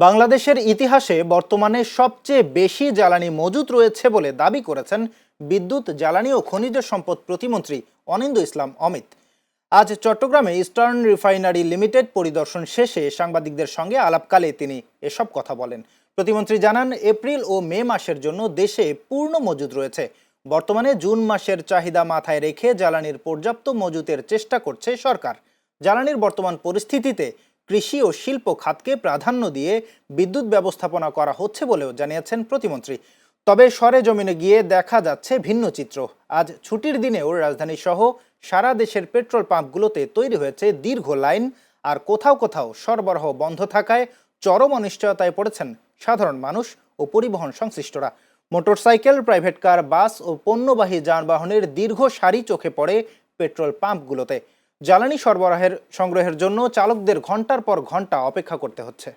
বাংলাদেশের ইতিহাসে বর্তমানে সবচেয়ে বেশি জ্বালানি মজুত রয়েছে বলে দাবি করেছেন বিদ্যুৎ, জ্বালানি ও খনিজ সম্পদ প্রতিমন্ত্রী অনিন্দ্য ইসলাম অমিত। আজ চট্টগ্রামে ইস্টার্ন রিফাইনারি লিমিটেড পরিদর্শন শেষে সাংবাদিকদের সঙ্গে আলাপকালে তিনি এসব কথা বলেন। প্রতিমন্ত্রী জানান, এপ্রিল ও মে মাসের জন্য দেশে পূর্ণ মজুত রয়েছে। বর্তমানে জুন মাসের চাহিদা মাথায় রেখে জ্বালানির পর্যাপ্ত মজুতের চেষ্টা করছে সরকার। জ্বালানির বর্তমান পরিস্থিতিতে কৃষি ও শিল্প খাতকে প্রাধান্য দিয়ে বিদ্যুৎ ব্যবস্থাপনা করা হচ্ছে বলেও জানিয়েছেন প্রতিমন্ত্রী। তবে সরেজমিনে গিয়ে দেখা যাচ্ছে ভিন্ন চিত্র। আজ ছুটির দিনেও রাজধানী সহ সারা দেশের পেট্রোল পাম্পগুলোতে তৈরি হয়েছে দীর্ঘ লাইন, আর কোথাও কোথাও সরবরাহ বন্ধ থাকায় চরম অনিশ্চয়তায় পড়েছেন সাধারণ মানুষ ও পরিবহন সংশ্লিষ্টরা। মোটরসাইকেল, প্রাইভেট কার, বাস ও পণ্যবাহী যানবাহনের দীর্ঘ সারি চোখে পড়ে পেট্রোল পাম্পগুলোতে। জ্বালানি সংগ্রহের জন্য চালকদের ঘন্টার পর ঘন্টা অপেক্ষা করতে হচ্ছে।